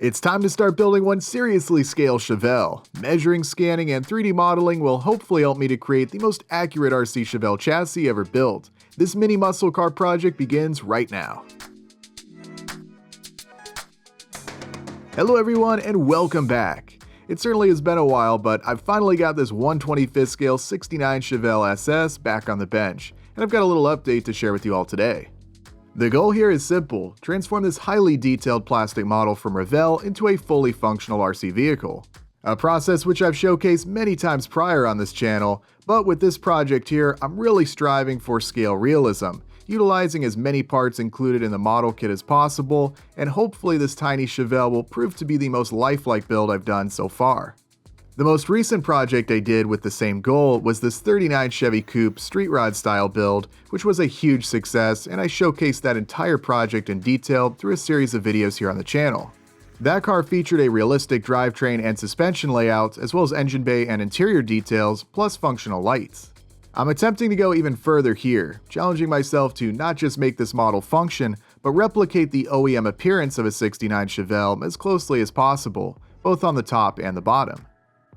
It's time to start building one seriously scale Chevelle. Measuring, scanning, and 3D modeling will hopefully help me to create the most accurate RC Chevelle chassis ever built. This mini muscle car project begins right now. Hello everyone and welcome back. It certainly has been a while, but I've finally got this 1/25th scale 69 Chevelle SS back on the bench, and I've got a little update to share with you all today. The goal here is simple: transform this highly detailed plastic model from Revell into a fully functional RC vehicle. A process which I've showcased many times prior on this channel, but with this project here, I'm really striving for scale realism, utilizing as many parts included in the model kit as possible, and hopefully this tiny Chevelle will prove to be the most lifelike build I've done so far. The most recent project I did with the same goal was this 39 Chevy Coupe street rod style build, which was a huge success, and I showcased that entire project in detail through a series of videos here on the channel. That car featured a realistic drivetrain and suspension layout, as well as engine bay and interior details, plus functional lights. I'm attempting to go even further here, challenging myself to not just make this model function, but replicate the OEM appearance of a 69 Chevelle as closely as possible, both on the top and the bottom.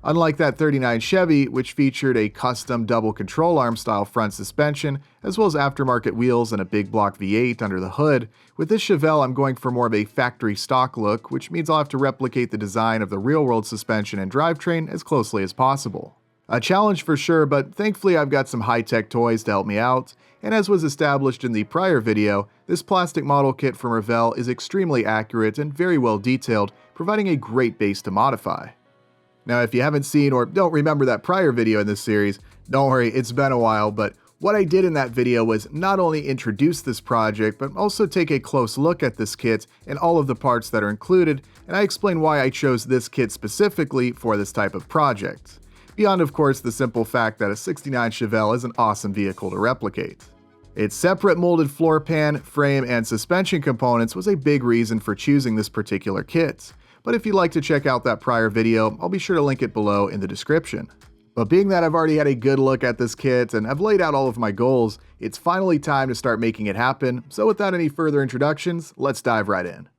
Unlike that 39 Chevy, which featured a custom double control arm style front suspension, as well as aftermarket wheels and a big block V8 under the hood, with this Chevelle I'm going for more of a factory stock look, which means I'll have to replicate the design of the real-world suspension and drivetrain as closely as possible. A challenge for sure, but thankfully I've got some high-tech toys to help me out, and as was established in the prior video, this plastic model kit from Revell is extremely accurate and very well detailed, providing a great base to modify. Now, if you haven't seen or don't remember that prior video in this series, don't worry, it's been a while, but what I did in that video was not only introduce this project, but also take a close look at this kit and all of the parts that are included, and I explain why I chose this kit specifically for this type of project. Beyond, of course, the simple fact that a 69 Chevelle is an awesome vehicle to replicate. Its separate molded floor pan, frame, and suspension components was a big reason for choosing this particular kit. But if you'd like to check out that prior video, I'll be sure to link it below in the description. But being that I've already had a good look at this kit and I've laid out all of my goals, it's finally time to start making it happen. So without any further introductions, let's dive right in.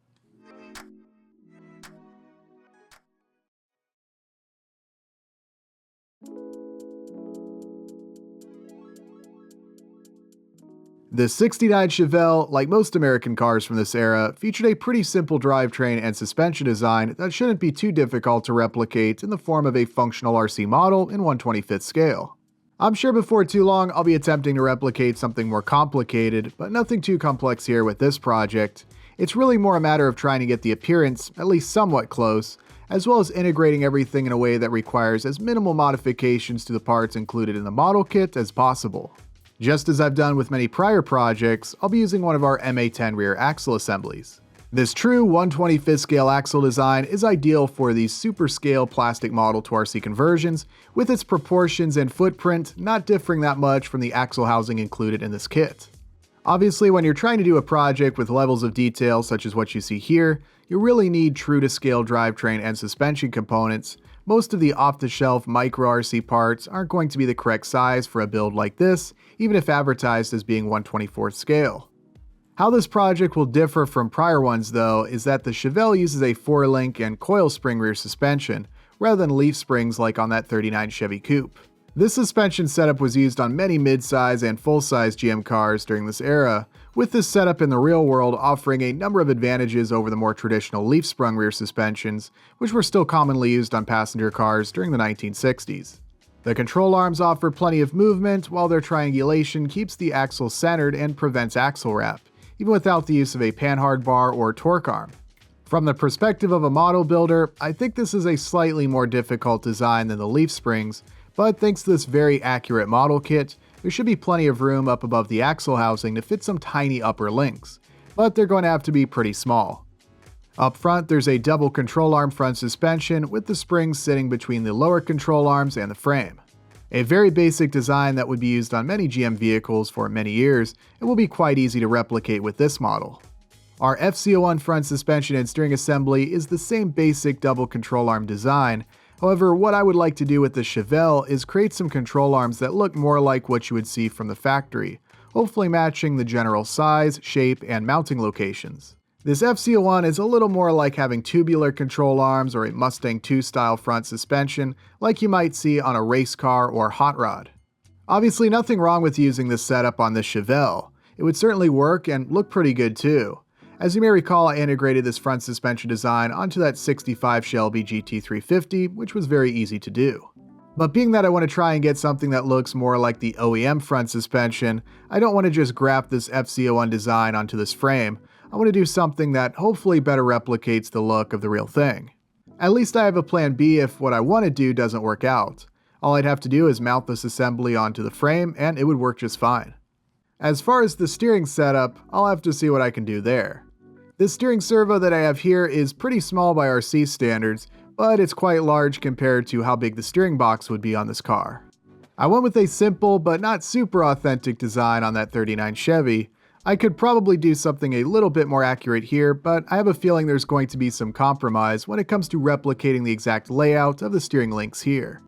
The 69 Chevelle, like most American cars from this era, featured a pretty simple drivetrain and suspension design that shouldn't be too difficult to replicate in the form of a functional RC model in 1/25th scale. I'm sure before too long I'll be attempting to replicate something more complicated, but nothing too complex here with this project. It's really more a matter of trying to get the appearance at least somewhat close, as well as integrating everything in a way that requires as minimal modifications to the parts included in the model kit as possible. Just as I've done with many prior projects, I'll be using one of our MA10 rear axle assemblies. This true 1/25th scale axle design is ideal for these super scale plastic model to RC conversions, with its proportions and footprint not differing that much from the axle housing included in this kit. Obviously, when you're trying to do a project with levels of detail such as what you see here, you really need true to scale drivetrain and suspension components. Most of the off-the-shelf micro RC parts aren't going to be the correct size for a build like this, even if advertised as being 1/24th scale. How this project will differ from prior ones though is that the Chevelle uses a 4-link and coil spring rear suspension, rather than leaf springs like on that 39 Chevy Coupe. This suspension setup was used on many mid-size and full-size GM cars during this era, with this setup in the real world offering a number of advantages over the more traditional leaf-sprung rear suspensions, which were still commonly used on passenger cars during the 1960s. The control arms offer plenty of movement, while their triangulation keeps the axle centered and prevents axle wrap, even without the use of a panhard bar or torque arm. From the perspective of a model builder, I think this is a slightly more difficult design than the leaf springs, but thanks to this very accurate model kit, there should be plenty of room up above the axle housing to fit some tiny upper links, but they're going to have to be pretty small. Up front, there's a double control arm front suspension with the springs sitting between the lower control arms and the frame. A very basic design that would be used on many GM vehicles for many years and will be quite easy to replicate with this model. Our FC01 front suspension and steering assembly is the same basic double control arm design. However, what I would like to do with the Chevelle is create some control arms that look more like what you would see from the factory, hopefully matching the general size, shape, and mounting locations. This FCO1 is a little more like having tubular control arms or a Mustang 2 style front suspension like you might see on a race car or hot rod. Obviously nothing wrong with using this setup on this Chevelle. It would certainly work and look pretty good too. As you may recall, I integrated this front suspension design onto that 65 Shelby GT350, which was very easy to do. But being that I want to try and get something that looks more like the OEM front suspension, I don't want to just graft this FCO1 design onto this frame. I want to do something that hopefully better replicates the look of the real thing. At least I have a plan B if what I want to do doesn't work out. All I'd have to do is mount this assembly onto the frame and it would work just fine. As far as the steering setup, I'll have to see what I can do there. This steering servo that I have here is pretty small by RC standards, but it's quite large compared to how big the steering box would be on this car. I went with a simple but not super authentic design on that 39 Chevy. I could probably do something a little bit more accurate here, but I have a feeling there's going to be some compromise when it comes to replicating the exact layout of the steering links here.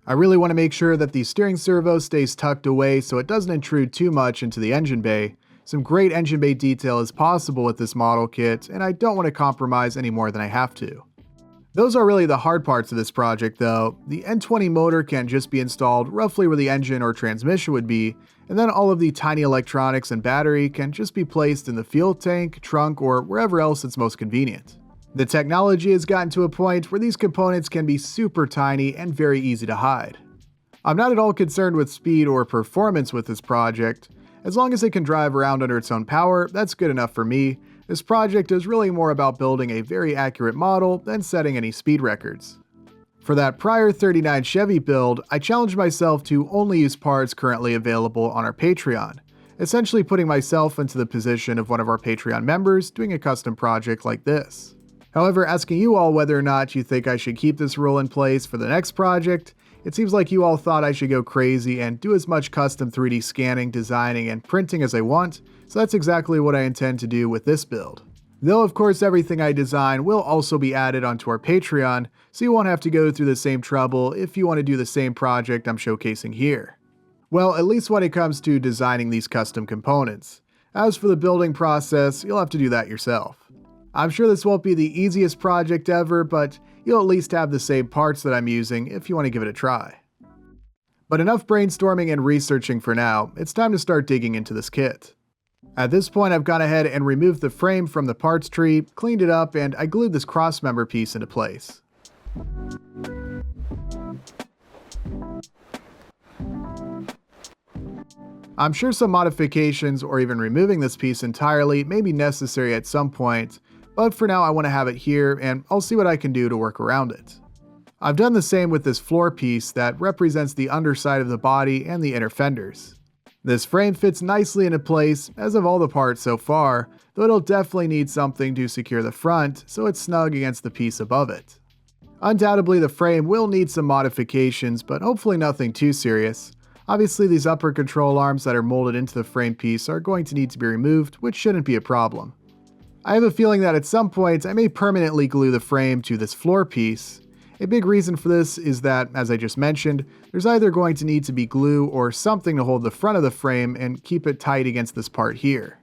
I really want to make sure that the steering servo stays tucked away so it doesn't intrude too much into the engine bay. Some great engine bay detail is possible with this model kit, and I don't want to compromise any more than I have to. Those are really the hard parts of this project though. The N20 motor can just be installed roughly where the engine or transmission would be, and then all of the tiny electronics and battery can just be placed in the fuel tank, trunk, or wherever else it's most convenient. The technology has gotten to a point where these components can be super tiny and very easy to hide. I'm not at all concerned with speed or performance with this project. As long as it can drive around under its own power, that's good enough for me. This project is really more about building a very accurate model than setting any speed records. For that prior 39 Chevy build, I challenged myself to only use parts currently available on our Patreon, essentially putting myself into the position of one of our Patreon members doing a custom project like this. However, asking you all whether or not you think I should keep this rule in place for the next project, it seems like you all thought I should go crazy and do as much custom 3D scanning, designing, and printing as I want, so that's exactly what I intend to do with this build. Though of course everything I design will also be added onto our Patreon, so you won't have to go through the same trouble if you want to do the same project I'm showcasing here. Well, at least when it comes to designing these custom components. As for the building process, you'll have to do that yourself. I'm sure this won't be the easiest project ever, but you'll at least have the same parts that I'm using if you want to give it a try. But enough brainstorming and researching for now, it's time to start digging into this kit. At this point I've gone ahead and removed the frame from the parts tree, cleaned it up, and I glued this crossmember piece into place. I'm sure some modifications or even removing this piece entirely may be necessary at some point, but for now I want to have it here and I'll see what I can do to work around it. I've done the same with this floor piece that represents the underside of the body and the inner fenders. This frame fits nicely into place as of all the parts so far, though it'll definitely need something to secure the front so it's snug against the piece above it. Undoubtedly the frame will need some modifications, but hopefully nothing too serious. Obviously these upper control arms that are molded into the frame piece are going to need to be removed, which shouldn't be a problem. I have a feeling that at some point I may permanently glue the frame to this floor piece. A big reason for this is that, as I just mentioned, there's either going to need to be glue or something to hold the front of the frame and keep it tight against this part here.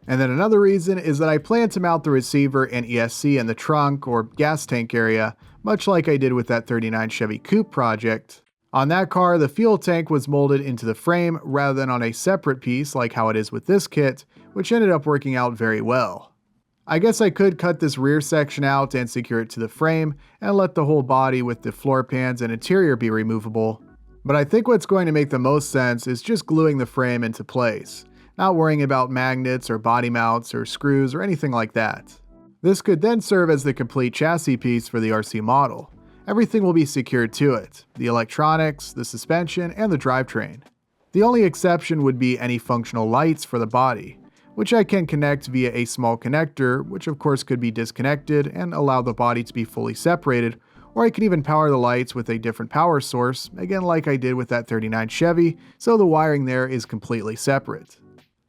And then another reason is that I plan to mount the receiver and ESC in the trunk or gas tank area, much like I did with that 39 Chevy Coupe project. On that car, the fuel tank was molded into the frame rather than on a separate piece like how it is with this kit, which ended up working out very well. I guess I could cut this rear section out and secure it to the frame and let the whole body with the floor pans and interior be removable. But I think what's going to make the most sense is just gluing the frame into place, not worrying about magnets or body mounts or screws or anything like that. This could then serve as the complete chassis piece for the RC model. Everything will be secured to it, the electronics, the suspension, and the drivetrain. The only exception would be any functional lights for the body, which I can connect via a small connector, which of course could be disconnected and allow the body to be fully separated, or I can even power the lights with a different power source, again like I did with that 39 Chevy, so the wiring there is completely separate.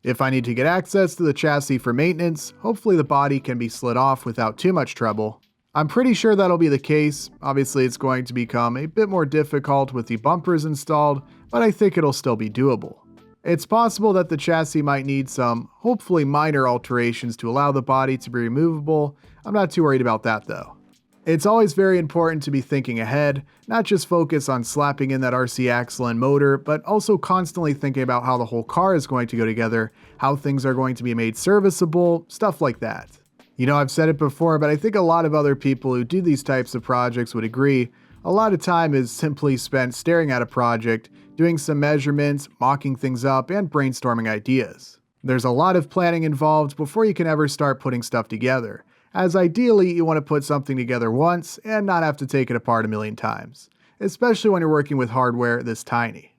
If I need to get access to the chassis for maintenance, hopefully the body can be slid off without too much trouble. I'm pretty sure that'll be the case. Obviously it's going to become a bit more difficult with the bumpers installed, but I think it'll still be doable. It's possible that the chassis might need some, hopefully minor alterations to allow the body to be removable. I'm not too worried about that though. It's always very important to be thinking ahead, not just focus on slapping in that RC axle and motor, but also constantly thinking about how the whole car is going to go together, how things are going to be made serviceable, stuff like that. You know, I've said it before, but I think a lot of other people who do these types of projects would agree. A lot of time is simply spent staring at a project, doing some measurements, mocking things up, and brainstorming ideas. There's a lot of planning involved before you can ever start putting stuff together, as ideally you want to put something together once and not have to take it apart a million times, especially when you're working with hardware this tiny.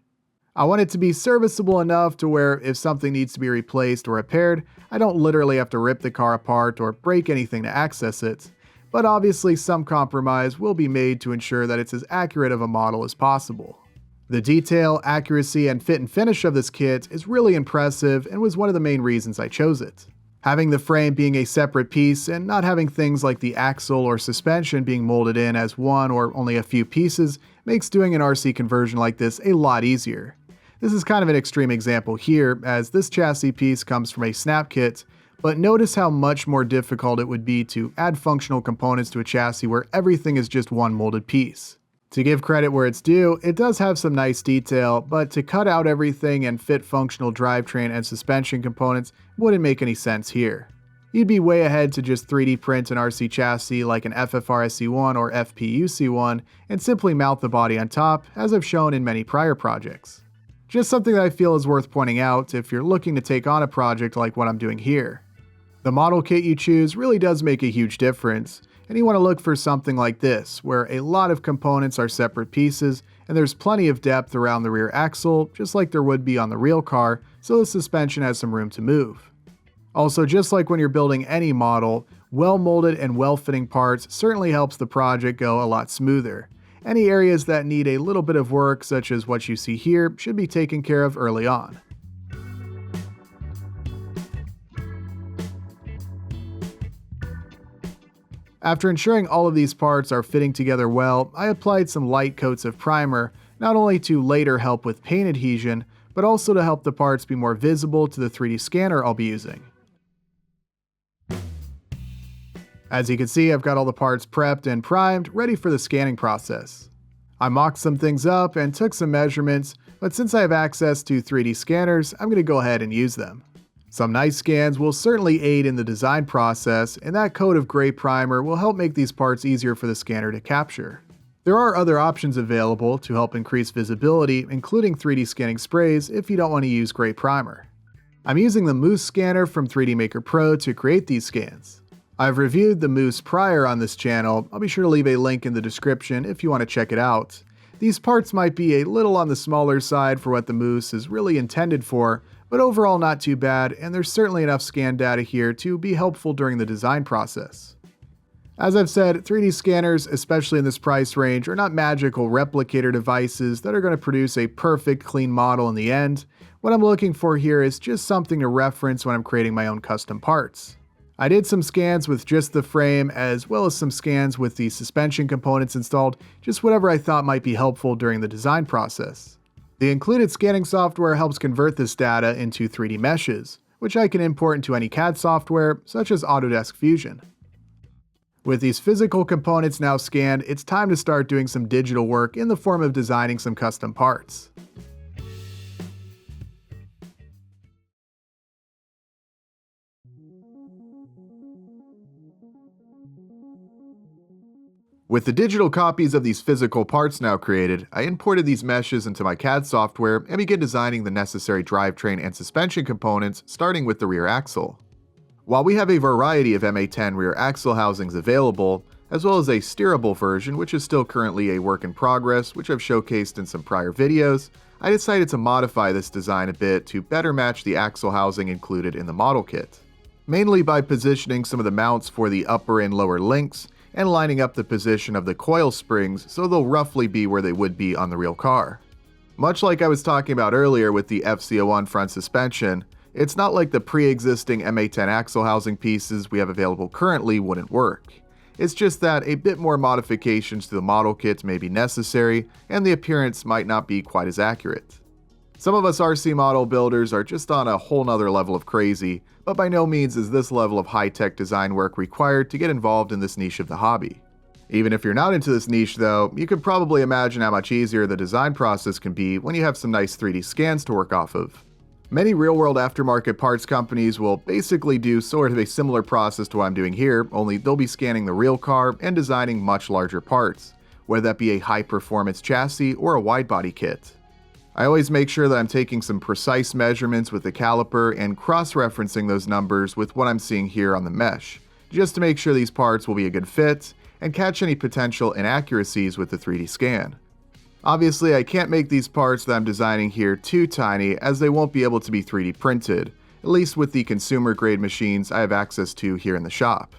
I want it to be serviceable enough to where if something needs to be replaced or repaired, I don't literally have to rip the car apart or break anything to access it, but obviously some compromise will be made to ensure that it's as accurate of a model as possible. The detail, accuracy, and fit and finish of this kit is really impressive and was one of the main reasons I chose it. Having the frame being a separate piece and not having things like the axle or suspension being molded in as one or only a few pieces makes doing an RC conversion like this a lot easier. This is kind of an extreme example here, as this chassis piece comes from a snap kit, but notice how much more difficult it would be to add functional components to a chassis where everything is just one molded piece. To give credit where it's due, it does have some nice detail, but to cut out everything and fit functional drivetrain and suspension components wouldn't make any sense here. You'd be way ahead to just 3D print an RC chassis like an FFR SC1 or FPU-C1 and simply mount the body on top, as I've shown in many prior projects. Just something that I feel is worth pointing out if you're looking to take on a project like what I'm doing here. The model kit you choose really does make a huge difference, and you want to look for something like this, where a lot of components are separate pieces, and there's plenty of depth around the rear axle, just like there would be on the real car, so the suspension has some room to move. Also, just like when you're building any model, well-molded and well-fitting parts certainly helps the project go a lot smoother. Any areas that need a little bit of work, such as what you see here, should be taken care of early on. After ensuring all of these parts are fitting together well, I applied some light coats of primer, not only to later help with paint adhesion, but also to help the parts be more visible to the 3D scanner I'll be using. As you can see, I've got all the parts prepped and primed, ready for the scanning process. I mocked some things up and took some measurements, but since I have access to 3D scanners, I'm going to go ahead and use them. Some nice scans will certainly aid in the design process, and that coat of gray primer will help make these parts easier for the scanner to capture. There are other options available to help increase visibility, including 3D scanning sprays if you don't want to use gray primer. I'm using the Mousse scanner from 3D Maker Pro to create these scans. I've reviewed the Mousse prior on this channel. I'll be sure to leave a link in the description if you want to check it out. These parts might be a little on the smaller side for what the Mousse is really intended for, but overall not too bad, and there's certainly enough scan data here to be helpful during the design process. As I've said, 3D scanners, especially in this price range, are not magical replicator devices that are going to produce a perfect, clean model in the end. What I'm looking for here is just something to reference when I'm creating my own custom parts. I did some scans with just the frame, as well as some scans with the suspension components installed, just whatever I thought might be helpful during the design process. The included scanning software helps convert this data into 3D meshes, which I can import into any CAD software, such as Autodesk Fusion. With these physical components now scanned, it's time to start doing some digital work in the form of designing some custom parts. With the digital copies of these physical parts now created, I imported these meshes into my CAD software and began designing the necessary drivetrain and suspension components, starting with the rear axle. While we have a variety of MA10 rear axle housings available, as well as a steerable version which is still currently a work in progress, which I've showcased in some prior videos, I decided to modify this design a bit to better match the axle housing included in the model kit. Mainly by positioning some of the mounts for the upper and lower links, and lining up the position of the coil springs so they'll roughly be where they would be on the real car. Much like I was talking about earlier with the FC01 front suspension, it's not like the pre-existing MA10 axle housing pieces we have available currently wouldn't work. It's just that a bit more modifications to the model kit may be necessary, and the appearance might not be quite as accurate. Some of us RC model builders are just on a whole nother level of crazy, but by no means is this level of high-tech design work required to get involved in this niche of the hobby. Even if you're not into this niche though, you could probably imagine how much easier the design process can be when you have some nice 3D scans to work off of. Many real-world aftermarket parts companies will basically do sort of a similar process to what I'm doing here, only they'll be scanning the real car and designing much larger parts, whether that be a high-performance chassis or a wide-body kit. I always make sure that I'm taking some precise measurements with the caliper and cross-referencing those numbers with what I'm seeing here on the mesh, just to make sure these parts will be a good fit and catch any potential inaccuracies with the 3D scan. Obviously, I can't make these parts that I'm designing here too tiny as they won't be able to be 3D printed, at least with the consumer-grade machines I have access to here in the shop.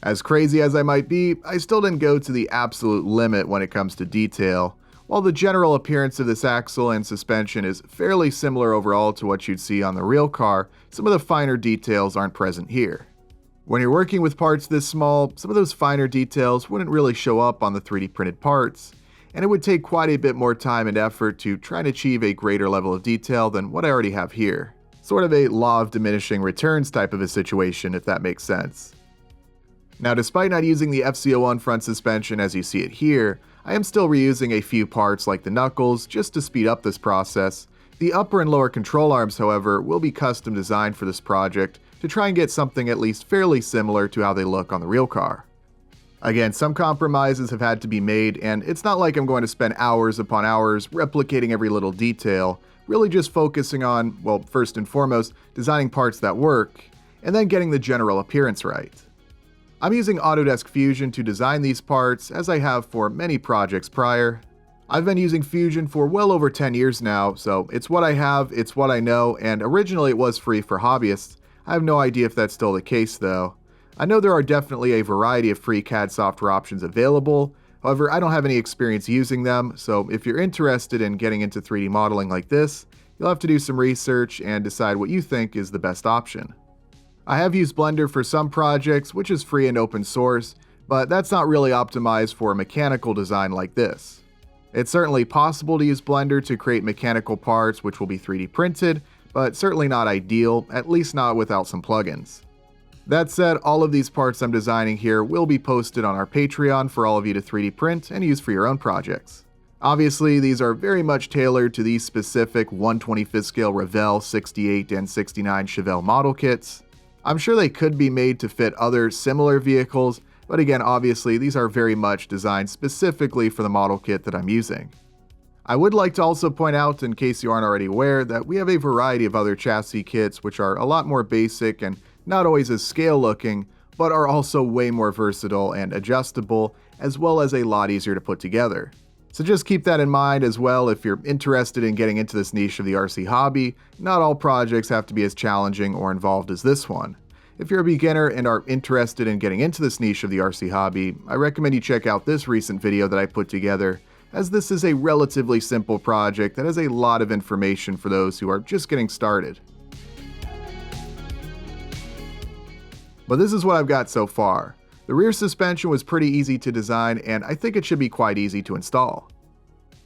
As crazy as I might be, I still didn't go to the absolute limit when it comes to detail. While the general appearance of this axle and suspension is fairly similar overall to what you'd see on the real car, some of the finer details aren't present here. When you're working with parts this small, some of those finer details wouldn't really show up on the 3D printed parts, and it would take quite a bit more time and effort to try and achieve a greater level of detail than what I already have here. Sort of a law of diminishing returns type of a situation, if that makes sense. Now, despite not using the FC01 front suspension as you see it here, I am still reusing a few parts like the knuckles just to speed up this process. The upper and lower control arms, however, will be custom designed for this project to try and get something at least fairly similar to how they look on the real car. Again, some compromises have had to be made, and it's not like I'm going to spend hours upon hours replicating every little detail, really just focusing on, well, first and foremost, designing parts that work, and then getting the general appearance right. I'm using Autodesk Fusion to design these parts, as I have for many projects prior. I've been using Fusion for well over 10 years now, so it's what I have, it's what I know, and originally it was free for hobbyists. I have no idea if that's still the case though. I know there are definitely a variety of free CAD software options available, however I don't have any experience using them, so if you're interested in getting into 3D modeling like this, you'll have to do some research and decide what you think is the best option. I have used Blender for some projects, which is free and open source, but that's not really optimized for a mechanical design like this. It's certainly possible to use Blender to create mechanical parts which will be 3D printed, but certainly not ideal, at least not without some plugins. That said, all of these parts I'm designing here will be posted on our Patreon for all of you to 3D print and use for your own projects. Obviously, these are very much tailored to these specific 1/25th scale Revell 68 and 69 Chevelle model kits. I'm sure they could be made to fit other similar vehicles, but again, obviously, these are very much designed specifically for the model kit that I'm using. I would like to also point out, in case you aren't already aware, that we have a variety of other chassis kits which are a lot more basic and not always as scale looking, but are also way more versatile and adjustable, as well as a lot easier to put together. So just keep that in mind as well if you're interested in getting into this niche of the RC hobby. Not all projects have to be as challenging or involved as this one. If you're a beginner and are interested in getting into this niche of the RC hobby, I recommend you check out this recent video that I put together, as this is a relatively simple project that has a lot of information for those who are just getting started. But this is what I've got so far. The rear suspension was pretty easy to design, and I think it should be quite easy to install.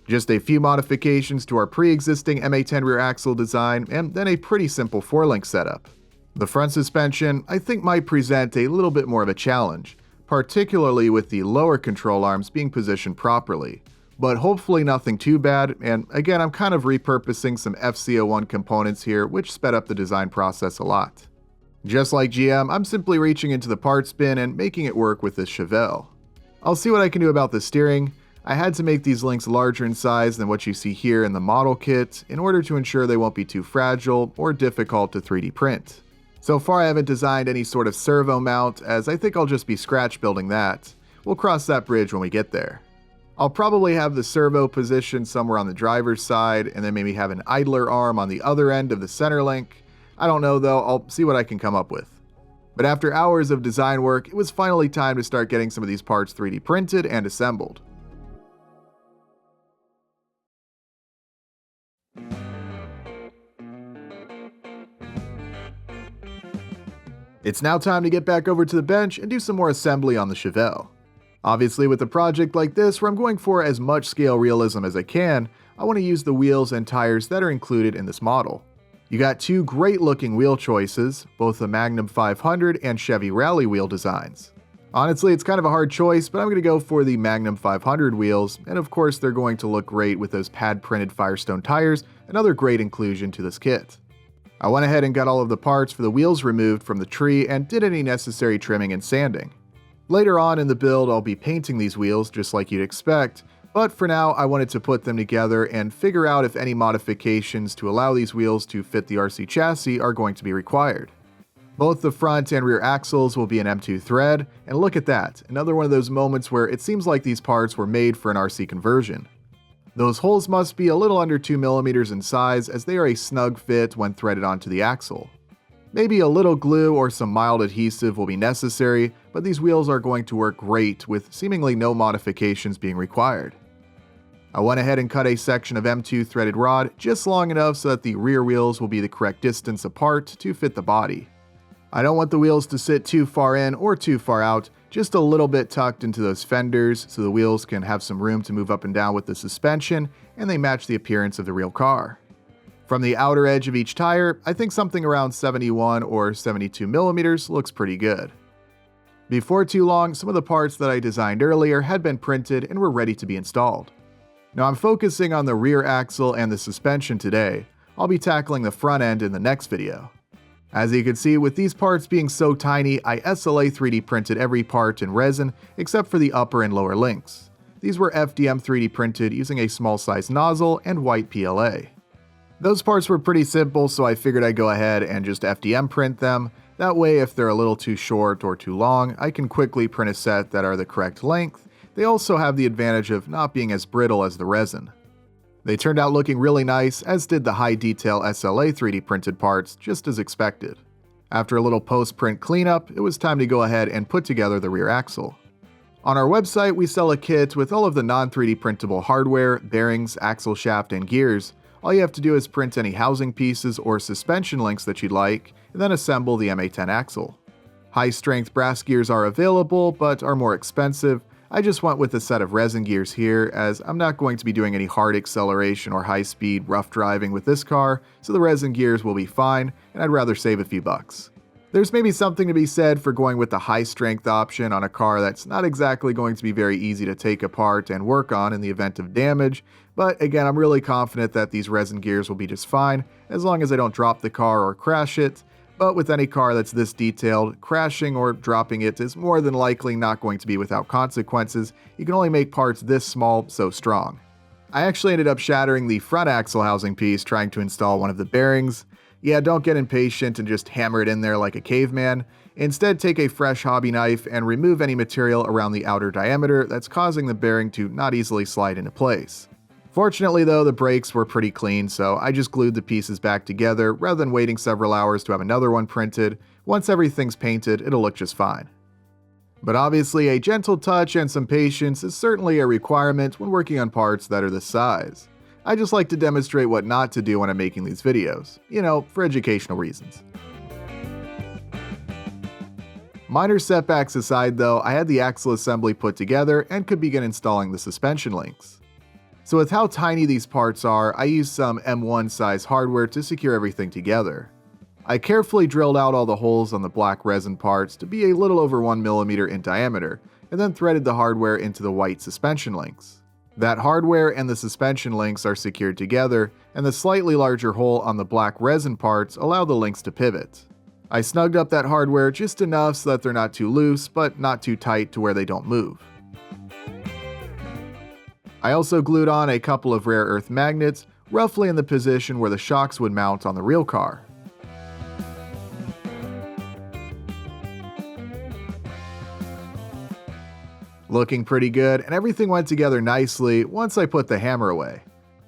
Just a few modifications to our pre-existing MA10 rear axle design, and then a pretty simple 4-link setup. The front suspension, I think, might present a little bit more of a challenge, particularly with the lower control arms being positioned properly, but hopefully nothing too bad, and again, I'm kind of repurposing some FC01 components here, which sped up the design process a lot. Just like GM, I'm simply reaching into the parts bin and making it work with this Chevelle. I'll see what I can do about the steering. I had to make these links larger in size than what you see here in the model kit in order to ensure they won't be too fragile or difficult to 3D print. So far I haven't designed any sort of servo mount, as I think I'll just be scratch building that. We'll cross that bridge when we get there. I'll probably have the servo positioned somewhere on the driver's side and then maybe have an idler arm on the other end of the center link. I don't know though, I'll see what I can come up with. But after hours of design work, it was finally time to start getting some of these parts 3D printed and assembled. It's now time to get back over to the bench and do some more assembly on the Chevelle. Obviously, with a project like this where I'm going for as much scale realism as I can, I want to use the wheels and tires that are included in this model. You got two great looking wheel choices, both the Magnum 500 and Chevy Rally wheel designs. Honestly, it's kind of a hard choice, but I'm going to go for the Magnum 500 wheels, and of course they're going to look great with those pad printed Firestone tires, another great inclusion to this kit. I went ahead and got all of the parts for the wheels removed from the tree and did any necessary trimming and sanding. Later on in the build, I'll be painting these wheels just like you'd expect, but for now I wanted to put them together and figure out if any modifications to allow these wheels to fit the RC chassis are going to be required. Both the front and rear axles will be an M2 thread, and look at that, another one of those moments where it seems like these parts were made for an RC conversion. Those holes must be a little under 2mm in size as they are a snug fit when threaded onto the axle. Maybe a little glue or some mild adhesive will be necessary, but these wheels are going to work great with seemingly no modifications being required. I went ahead and cut a section of M2 threaded rod just long enough so that the rear wheels will be the correct distance apart to fit the body. I don't want the wheels to sit too far in or too far out, just a little bit tucked into those fenders so the wheels can have some room to move up and down with the suspension and they match the appearance of the real car. From the outer edge of each tire, I think something around 71 or 72mm looks pretty good. Before too long, some of the parts that I designed earlier had been printed and were ready to be installed. Now I'm focusing on the rear axle and the suspension today. I'll be tackling the front end in the next video. As you can see, with these parts being so tiny, I SLA 3D printed every part in resin except for the upper and lower links. These were FDM 3D printed using a small size nozzle and white PLA. Those parts were pretty simple, so I figured I'd go ahead and just FDM print them. That way, if they're a little too short or too long, I can quickly print a set that are the correct length. They also have the advantage of not being as brittle as the resin. They turned out looking really nice, as did the high detail SLA 3D printed parts, just as expected. After a little post-print cleanup, it was time to go ahead and put together the rear axle. On our website, we sell a kit with all of the non-3D printable hardware, bearings, axle shaft, and gears. All you have to do is print any housing pieces or suspension links that you'd like, and then assemble the MA10 axle. High-strength brass gears are available, but are more expensive. I just went with a set of resin gears here, as I'm not going to be doing any hard acceleration or high-speed rough driving with this car, so the resin gears will be fine, and I'd rather save a few bucks. There's maybe something to be said for going with the high-strength option on a car that's not exactly going to be very easy to take apart and work on in the event of damage, but again, I'm really confident that these resin gears will be just fine, as long as I don't drop the car or crash it. But with any car that's this detailed, crashing or dropping it is more than likely not going to be without consequences. You can only make parts this small so strong. I actually ended up shattering the front axle housing piece trying to install one of the bearings. Yeah, don't get impatient and just hammer it in there like a caveman. Instead, take a fresh hobby knife and remove any material around the outer diameter that's causing the bearing to not easily slide into place. Fortunately though, the brakes were pretty clean, so I just glued the pieces back together rather than waiting several hours to have another one printed. Once everything's painted, it'll look just fine. But obviously, a gentle touch and some patience is certainly a requirement when working on parts that are this size. I just like to demonstrate what not to do when I'm making these videos, for educational reasons. Minor setbacks aside though, I had the axle assembly put together and could begin installing the suspension links. So with how tiny these parts are, I used some M1 size hardware to secure everything together. I carefully drilled out all the holes on the black resin parts to be a little over 1mm in diameter, and then threaded the hardware into the white suspension links. That hardware and the suspension links are secured together, and the slightly larger hole on the black resin parts allow the links to pivot. I snugged up that hardware just enough so that they're not too loose, but not too tight to where they don't move. I also glued on a couple of rare earth magnets, roughly in the position where the shocks would mount on the real car. Looking pretty good, and everything went together nicely once I put the hammer away.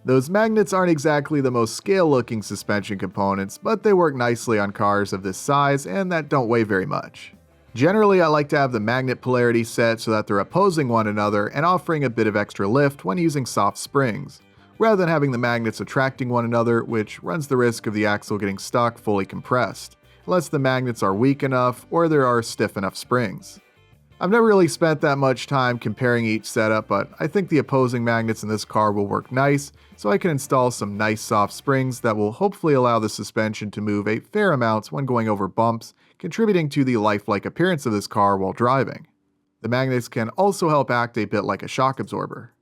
Those magnets aren't exactly the most scale-looking suspension components, but they work nicely on cars of this size and that don't weigh very much. Generally, I like to have the magnet polarity set so that they're opposing one another and offering a bit of extra lift when using soft springs, rather than having the magnets attracting one another, which runs the risk of the axle getting stuck fully compressed, unless the magnets are weak enough or there are stiff enough springs. I've never really spent that much time comparing each setup, but I think the opposing magnets in this car will work nice, so I can install some nice soft springs that will hopefully allow the suspension to move a fair amount when going over bumps, contributing to the lifelike appearance of this car while driving. The magnets can also help act a bit like a shock absorber.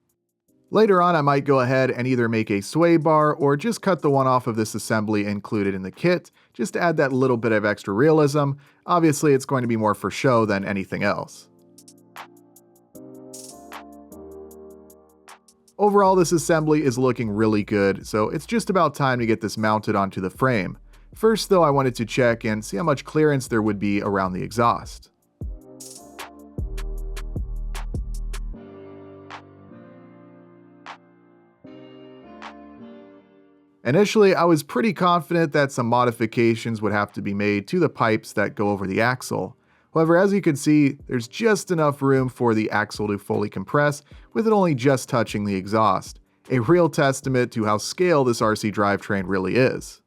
Later on, I might go ahead and either make a sway bar or just cut the one off of this assembly included in the kit, just to add that little bit of extra realism. Obviously, it's going to be more for show than anything else. Overall, this assembly is looking really good, so it's just about time to get this mounted onto the frame. First though, I wanted to check and see how much clearance there would be around the exhaust. Initially, I was pretty confident that some modifications would have to be made to the pipes that go over the axle. However, as you can see, there's just enough room for the axle to fully compress, with it only just touching the exhaust. A real testament to how scale this RC drivetrain really is.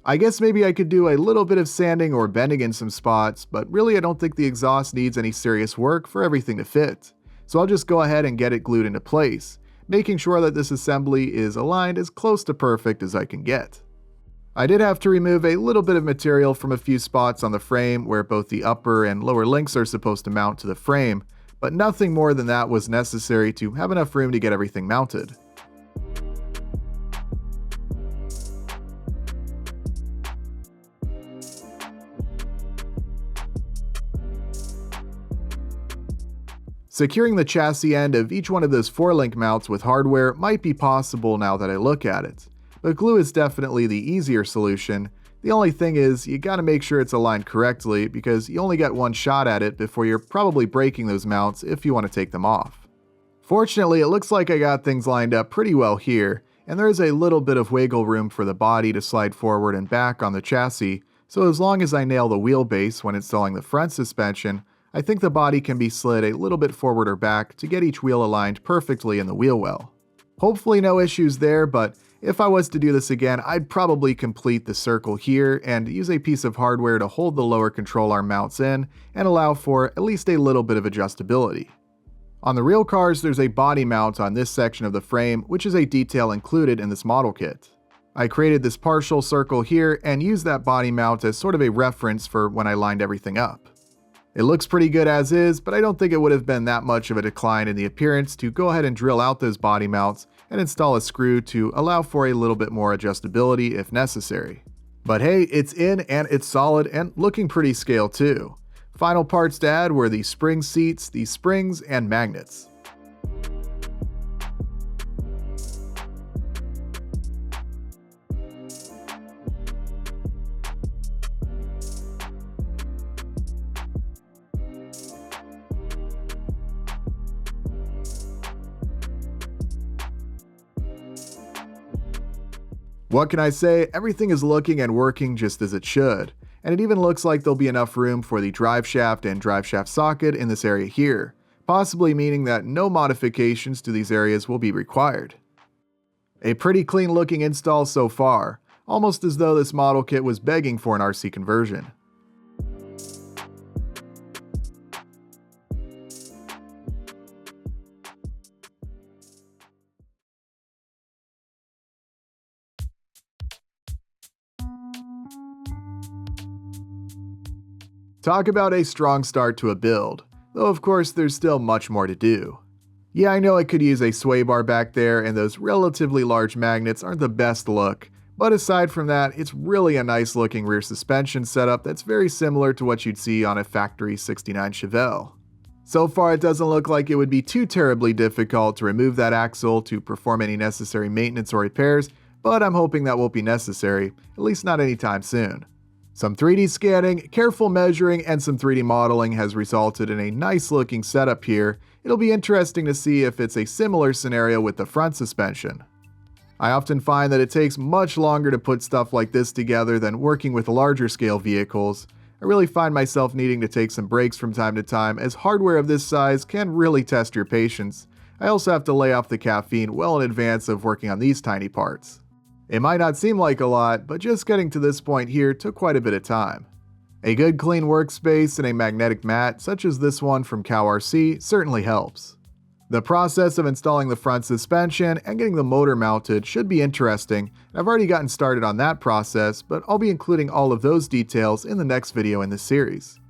I guess maybe I could do a little bit of sanding or bending in some spots, but really I don't think the exhaust needs any serious work for everything to fit. So I'll just go ahead and get it glued into place, making sure that this assembly is aligned as close to perfect as I can get. I did have to remove a little bit of material from a few spots on the frame where both the upper and lower links are supposed to mount to the frame, but nothing more than that was necessary to have enough room to get everything mounted. Securing the chassis end of each one of those 4-link mounts with hardware might be possible now that I look at it, but glue is definitely the easier solution. The only thing is, you gotta make sure it's aligned correctly because you only get one shot at it before you're probably breaking those mounts if you want to take them off. Fortunately, it looks like I got things lined up pretty well here, and there is a little bit of wiggle room for the body to slide forward and back on the chassis, so as long as I nail the wheelbase when installing the front suspension, I think the body can be slid a little bit forward or back to get each wheel aligned perfectly in the wheel well. Hopefully no issues there, but if I was to do this again, I'd probably complete the circle here and use a piece of hardware to hold the lower control arm mounts in and allow for at least a little bit of adjustability. On the real cars, there's a body mount on this section of the frame, which is a detail included in this model kit. I created this partial circle here and used that body mount as sort of a reference for when I lined everything up. It looks pretty good as is, but I don't think it would have been that much of a decline in the appearance to go ahead and drill out those body mounts and install a screw to allow for a little bit more adjustability if necessary. But hey, it's in and it's solid and looking pretty scale too. Final parts to add were the spring seats, the springs, and magnets. What can I say? Everything is looking and working just as it should, and it even looks like there'll be enough room for the drive shaft and drive shaft socket in this area here, possibly meaning that no modifications to these areas will be required. A pretty clean looking install so far, almost as though this model kit was begging for an RC conversion. Talk about a strong start to a build, though of course there's still much more to do. Yeah, I know I could use a sway bar back there and those relatively large magnets aren't the best look, but aside from that, it's really a nice looking rear suspension setup that's very similar to what you'd see on a factory 69 Chevelle. So far it doesn't look like it would be too terribly difficult to remove that axle to perform any necessary maintenance or repairs, but I'm hoping that won't be necessary, at least not anytime soon. Some 3D scanning, careful measuring, and some 3D modeling has resulted in a nice looking setup here. It'll be interesting to see if it's a similar scenario with the front suspension. I often find that it takes much longer to put stuff like this together than working with larger scale vehicles. I really find myself needing to take some breaks from time to time, as hardware of this size can really test your patience. I also have to lay off the caffeine well in advance of working on these tiny parts. It might not seem like a lot, but just getting to this point here took quite a bit of time. A good clean workspace and a magnetic mat such as this one from CowRC certainly helps. The process of installing the front suspension and getting the motor mounted should be interesting. I've already gotten started on that process, but I'll be including all of those details in the next video in this series.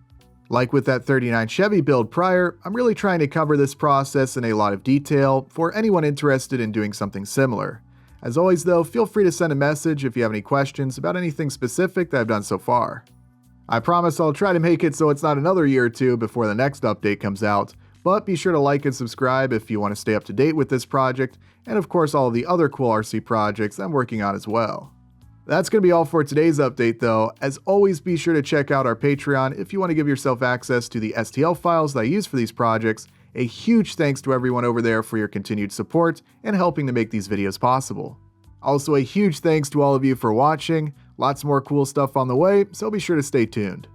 Like with that 39 Chevy build prior, I'm really trying to cover this process in a lot of detail for anyone interested in doing something similar. As always though, feel free to send a message if you have any questions about anything specific that I've done so far. I promise I'll try to make it so it's not another year or two before the next update comes out, but be sure to like and subscribe if you want to stay up to date with this project, and of course all of the other cool RC projects I'm working on as well. That's going to be all for today's update though. As always, be sure to check out our Patreon if you want to give yourself access to the STL files that I use for these projects. A huge thanks to everyone over there for your continued support and helping to make these videos possible. Also a huge thanks to all of you for watching. Lots more cool stuff on the way, so be sure to stay tuned.